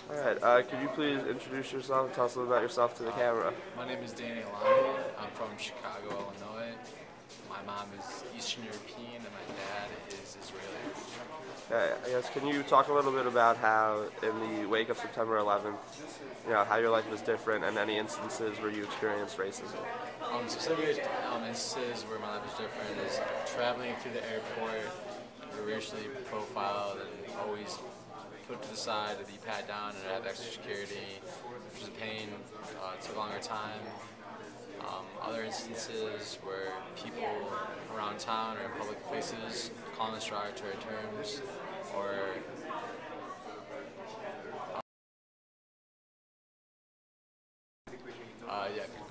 Alright, could you please introduce yourself and tell us a little about yourself to the camera? My name is Danny Alani. I'm from Chicago, Illinois. My mom is Eastern European and my dad is Israeli. I guess, can you talk a little bit about how, in the wake of September 11th, how your life was different and any instances where you experienced racism? Specific instances where my life was different is traveling through the airport. We were racially profiled and always put to the side to be pat down and have extra security, which was a pain. It took a longer time. Other instances where people around town or in public places calling us derogatory terms, or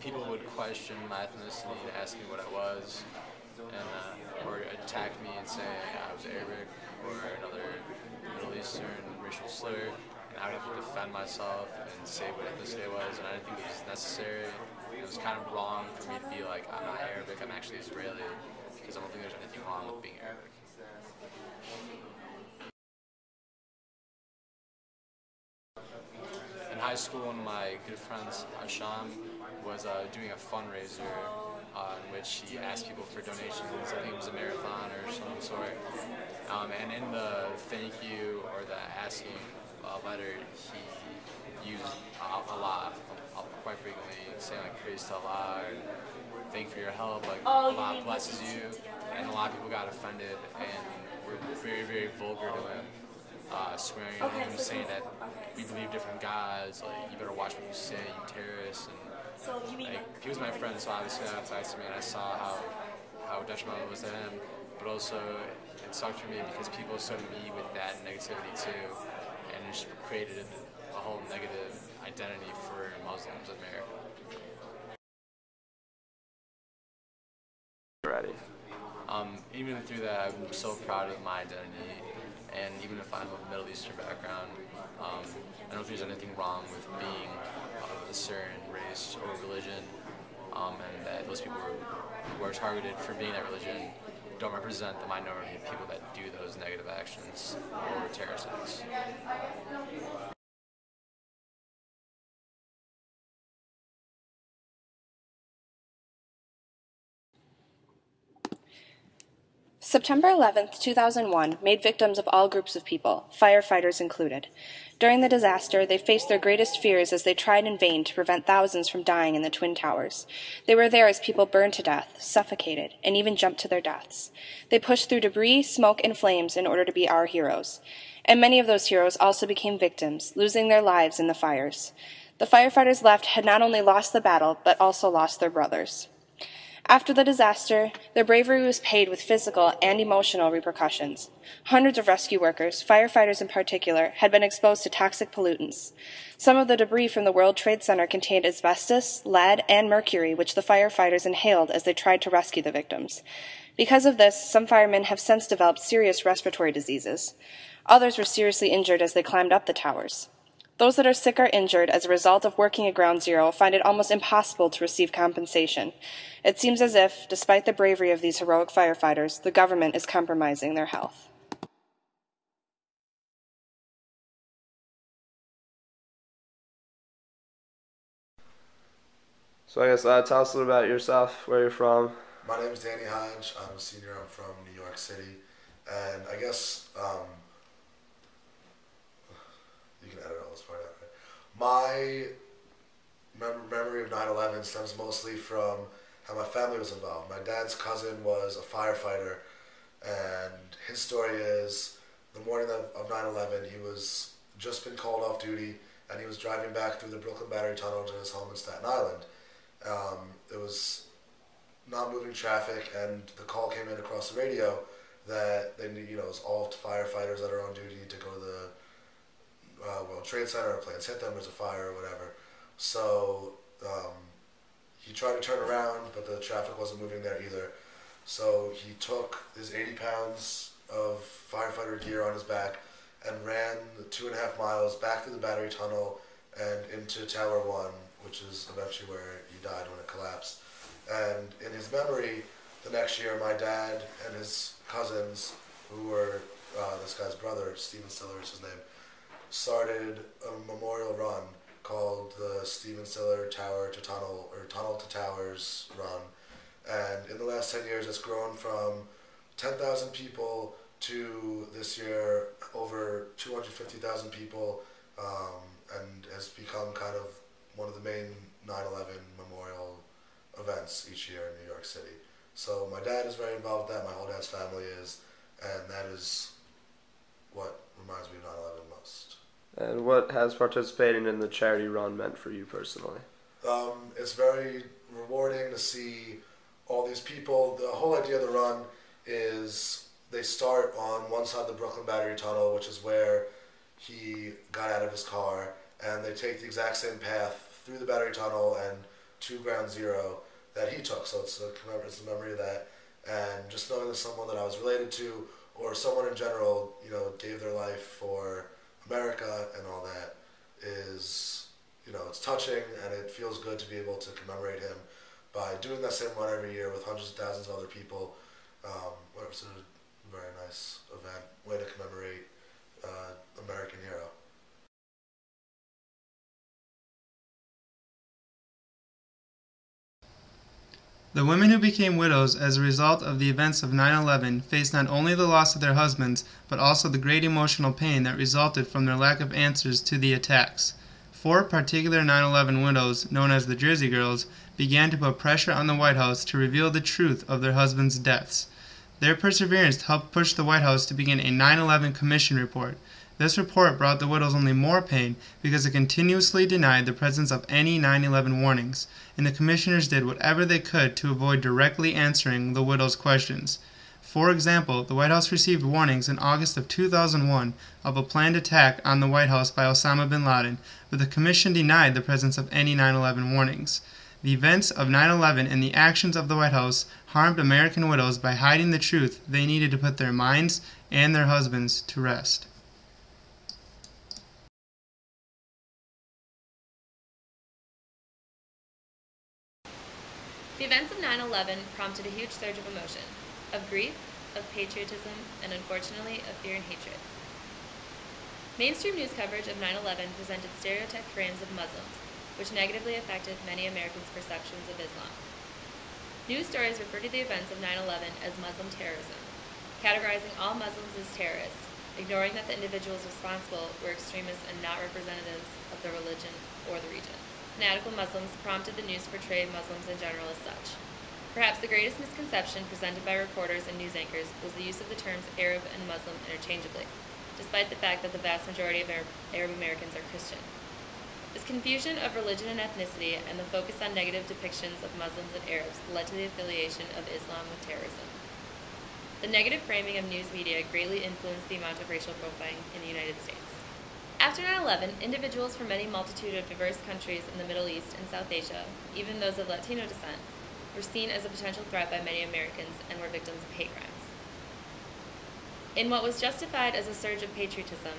people would question my ethnicity and ask me what I was, and or attack me and say I was Arabic or another Middle Eastern racial slur, and I would have to defend myself and say what ethnicity I was, and I didn't think it was necessary. It was kind of wrong for me to be like, I'm not Arabic, I'm actually Israeli, because I don't think there's anything wrong with being Arabic. In high school, one of my good friends, Asham, was doing a fundraiser in which he asked people for donations. I think it was a marathon or some sort. And in the thank you or the asking letter, he used Allah quite frequently, saying like praise to Allah, or thank you for your help, like Allah blesses you. And a lot of people got offended and were very, very vulgar to him. Swearing at him, saying that we believe different gods, like you better watch what you say, you terrorists, and like he was my friend, so obviously that affects me, and I saw how detrimental it was to him, but also it sucked for me because people started me with that negativity too, and it just created a whole negative identity for Muslims in America. Ready. Even through that, I'm so proud of my identity. And even if I'm of a Middle Eastern background, I don't think there's anything wrong with being of a certain race or religion, and that those people who are targeted for being that religion don't represent the minority of people that do those negative actions or terrorist acts. September 11, 2001 made victims of all groups of people, firefighters included. During the disaster, they faced their greatest fears as they tried in vain to prevent thousands from dying in the Twin Towers. They were there as people burned to death, suffocated, and even jumped to their deaths. They pushed through debris, smoke, and flames in order to be our heroes. And many of those heroes also became victims, losing their lives in the fires. The firefighters left had not only lost the battle, but also lost their brothers. After the disaster, their bravery was paid with physical and emotional repercussions. Hundreds of rescue workers, firefighters in particular, had been exposed to toxic pollutants. Some of the debris from the World Trade Center contained asbestos, lead, and mercury, which the firefighters inhaled as they tried to rescue the victims. Because of this, some firemen have since developed serious respiratory diseases. Others were seriously injured as they climbed up the towers. Those that are sick or injured as a result of working at Ground Zero find it almost impossible to receive compensation. It seems as if, despite the bravery of these heroic firefighters, the government is compromising their health. So I guess tell us a little about yourself, where you're from. My name is Danny Hodge. I'm a senior. I'm from New York City. And I guess you can edit all this part out, right? My memory of 9/11 stems mostly from how my family was involved. My dad's cousin was a firefighter, and his story is the morning of 9/11, he was just been called off duty, and he was driving back through the Brooklyn Battery Tunnel to his home in Staten Island. It was non-moving traffic, and the call came in across the radio that they need, it was all firefighters that are on duty to go to the World Trade Center, or planes hit them, there's a fire or whatever. So he tried to turn around, but the traffic wasn't moving there either. So he took his 80 pounds of firefighter gear on his back and ran the 2.5 miles back through the battery tunnel and into Tower 1, which is eventually where he died when it collapsed. And in his memory, the next year, my dad and his cousins, who were this guy's brother, Stephen Stiller is his name, started a memorial run called the Stephen Stiller Tower to Tunnel or Tunnel to Towers run, and in the last 10 years, it's grown from 10,000 people to this year over 250,000 people, and has become kind of one of the main 9/11 memorial events each year in New York City. So my dad is very involved with that, my whole dad's family is, and that is what reminds me of 9/11 most. And what has participating in the charity run meant for you personally? It's very rewarding to see all these people. The whole idea of the run is they start on one side of the Brooklyn Battery Tunnel, which is where he got out of his car, and they take the exact same path through the Battery Tunnel and to Ground Zero that he took. So it's a memory of that, and just knowing that someone that I was related to, or someone in general, gave their life for America and all that, is, it's touching, and it feels good to be able to commemorate him by doing that same run every year with hundreds of thousands of other people. It's a very nice event, way to commemorate American hero. The women who became widows as a result of the events of 9/11 faced not only the loss of their husbands, but also the great emotional pain that resulted from their lack of answers to the attacks. 4 particular 9/11 widows, known as the Jersey Girls, began to put pressure on the White House to reveal the truth of their husbands' deaths. Their perseverance helped push the White House to begin a 9/11 Commission report. This report brought the widows only more pain because it continuously denied the presence of any 9/11 warnings, and the commissioners did whatever they could to avoid directly answering the widows' questions. For example, the White House received warnings in August of 2001 of a planned attack on the White House by Osama bin Laden, but the commission denied the presence of any 9/11 warnings. The events of 9/11 and the actions of the White House harmed American widows by hiding the truth they needed to put their minds and their husbands to rest. The events of 9/11 prompted a huge surge of emotion, of grief, of patriotism, and unfortunately of fear and hatred. Mainstream news coverage of 9/11 presented stereotyped frames of Muslims, which negatively affected many Americans' perceptions of Islam. News stories refer to the events of 9/11 as Muslim terrorism, categorizing all Muslims as terrorists, ignoring that the individuals responsible were extremists and not representatives of the religion or the region. Fanatical Muslims prompted the news to portray Muslims in general as such. Perhaps the greatest misconception presented by reporters and news anchors was the use of the terms Arab and Muslim interchangeably, despite the fact that the vast majority of Arab Americans are Christian. This confusion of religion and ethnicity and the focus on negative depictions of Muslims and Arabs led to the affiliation of Islam with terrorism. The negative framing of news media greatly influenced the amount of racial profiling in the United States. After 9/11, individuals from any multitude of diverse countries in the Middle East and South Asia, even those of Latino descent, were seen as a potential threat by many Americans and were victims of hate crimes. In what was justified as a surge of patriotism,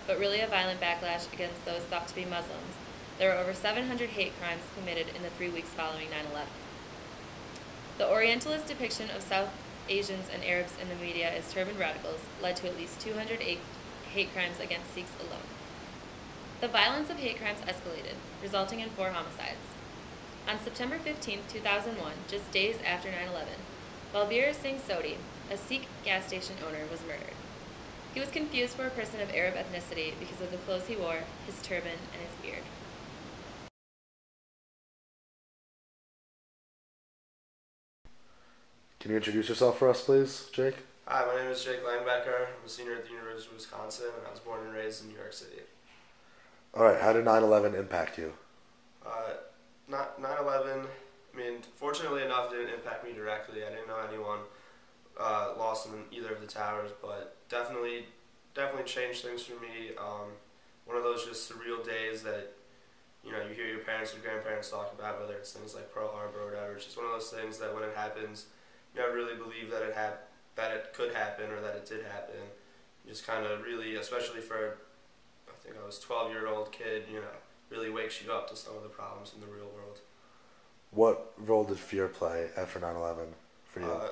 but really a violent backlash against those thought to be Muslims, there were over 700 hate crimes committed in the 3 weeks following 9/11. The Orientalist depiction of South Asians and Arabs in the media as turbaned radicals led to at least 208 hate crimes against Sikhs alone. The violence of hate crimes escalated, resulting in 4 homicides. On September 15, 2001, just days after 9/11, Balbir Singh Sodhi, a Sikh gas station owner, was murdered. He was confused for a person of Arab ethnicity because of the clothes he wore, his turban, and his beard. Can you introduce yourself for us, please, Jake? Hi, my name is Jake Langbecker. I'm a senior at the University of Wisconsin, and I was born and raised in New York City. All right, how did 9/11 impact you? 9/11, fortunately enough, didn't impact me directly. I didn't know anyone lost in either of the towers, but definitely changed things for me. One of those just surreal days that, you hear your parents or grandparents talk about, whether it's things like Pearl Harbor or whatever. It's just one of those things that when it happens, you never really believe that it could happen or that it did happen. You just kind of really, especially for, I think I was 12-year-old kid, really wakes you up to some of the problems in the real world. What role did fear play after 9/11 for you?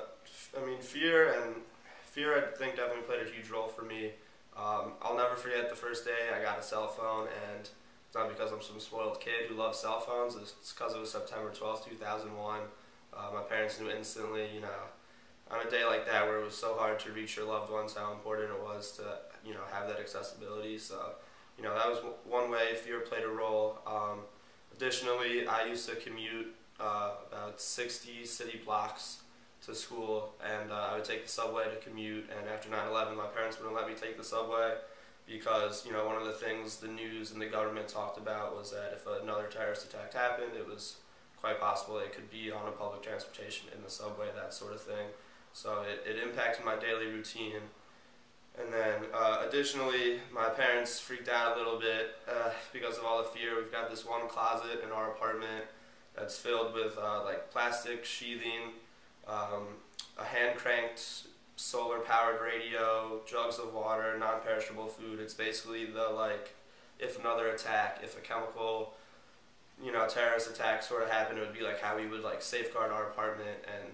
Fear I think definitely played a huge role for me. I'll never forget the first day I got a cell phone, and it's not because I'm some spoiled kid who loves cell phones. It's because it was September 12th, 2001. My parents knew instantly, on a day like that where it was so hard to reach your loved ones, how important it was to, have that accessibility. So, that was one way fear played a role. Additionally, I used to commute about 60 city blocks to school, and I would take the subway to commute. And after 9/11, my parents wouldn't let me take the subway because one of the things the news and the government talked about was that if another terrorist attack happened, it was quite possible it could be on a public transportation in the subway, that sort of thing. So it impacted my daily routine. And then additionally, my parents freaked out a little bit because of all the fear. We've got this one closet in our apartment that's filled with like plastic sheathing, a hand-cranked solar-powered radio, jugs of water, non-perishable food. It's basically the if another attack, if a chemical, terrorist attack sort of happened, it would be like how we would safeguard our apartment. And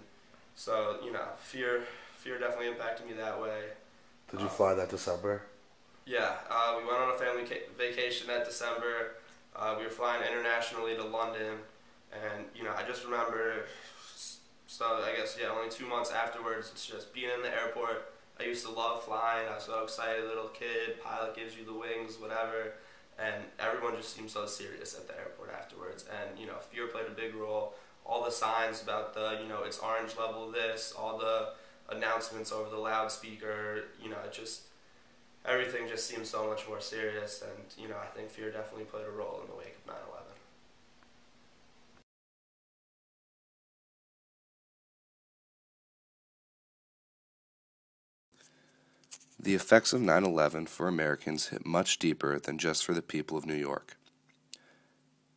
so fear definitely impacted me that way. Did you fly that December? Yeah, we went on a family vacation that December. We were flying internationally to London, and I just remember. So I guess only 2 months afterwards, it's just being in the airport. I used to love flying. I was so excited, little kid. Pilot gives you the wings, whatever, and everyone just seemed so serious at the airport afterwards. And fear played a big role. All the signs about the it's orange level this, all the announcements over the loudspeaker, everything just seemed so much more serious, and I think fear definitely played a role in the wake of 9/11. The effects of 9/11 for Americans hit much deeper than just for the people of New York.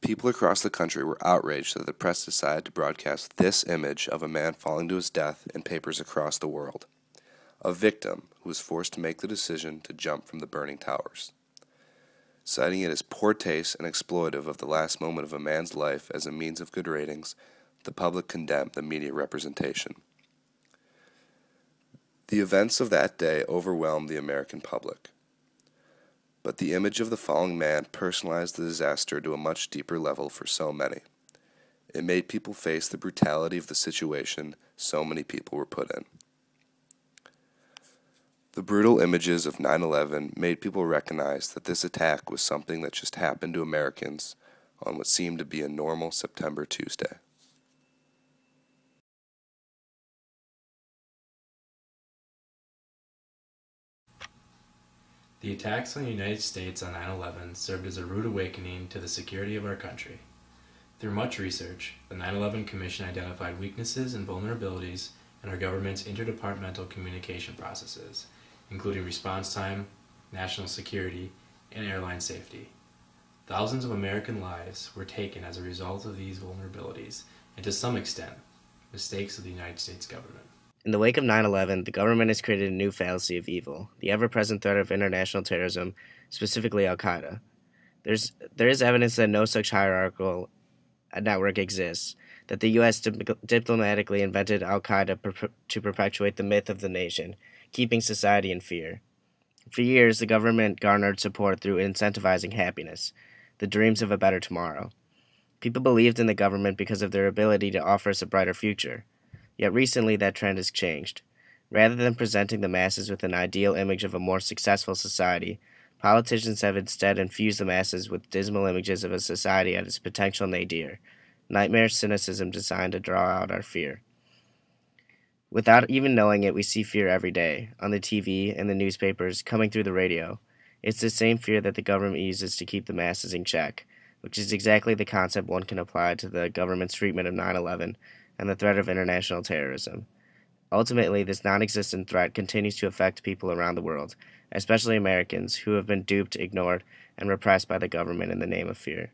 People across the country were outraged that the press decided to broadcast this image of a man falling to his death in papers across the world. A victim who was forced to make the decision to jump from the burning towers. Citing it as poor taste and exploitive of the last moment of a man's life as a means of good ratings, the public condemned the media representation. The events of that day overwhelmed the American public. But the image of the falling man personalized the disaster to a much deeper level for so many. It made people face the brutality of the situation so many people were put in. The brutal images of 9/11 made people recognize that this attack was something that just happened to Americans on what seemed to be a normal September Tuesday. The attacks on the United States on 9/11 served as a rude awakening to the security of our country. Through much research, the 9/11 Commission identified weaknesses and vulnerabilities in our government's interdepartmental communication processes, including response time, national security, and airline safety. Thousands of American lives were taken as a result of these vulnerabilities, and to some extent, mistakes of the United States government. In the wake of 9/11, the government has created a new fallacy of evil, the ever-present threat of international terrorism, specifically Al-Qaeda. There is evidence that no such hierarchical network exists, that the U.S. diplomatically invented Al-Qaeda to perpetuate the myth of the nation, keeping society in fear. For years, the government garnered support through incentivizing happiness, the dreams of a better tomorrow. People believed in the government because of their ability to offer us a brighter future. Yet recently that trend has changed. Rather than presenting the masses with an ideal image of a more successful society, politicians have instead infused the masses with dismal images of a society at its potential nadir, nightmare cynicism designed to draw out our fear. Without even knowing it, we see fear every day, on the TV, in the newspapers, coming through the radio. It's the same fear that the government uses to keep the masses in check, which is exactly the concept one can apply to the government's treatment of 9/11 and the threat of international terrorism. Ultimately, this non-existent threat continues to affect people around the world, especially Americans, who have been duped, ignored, and repressed by the government in the name of fear.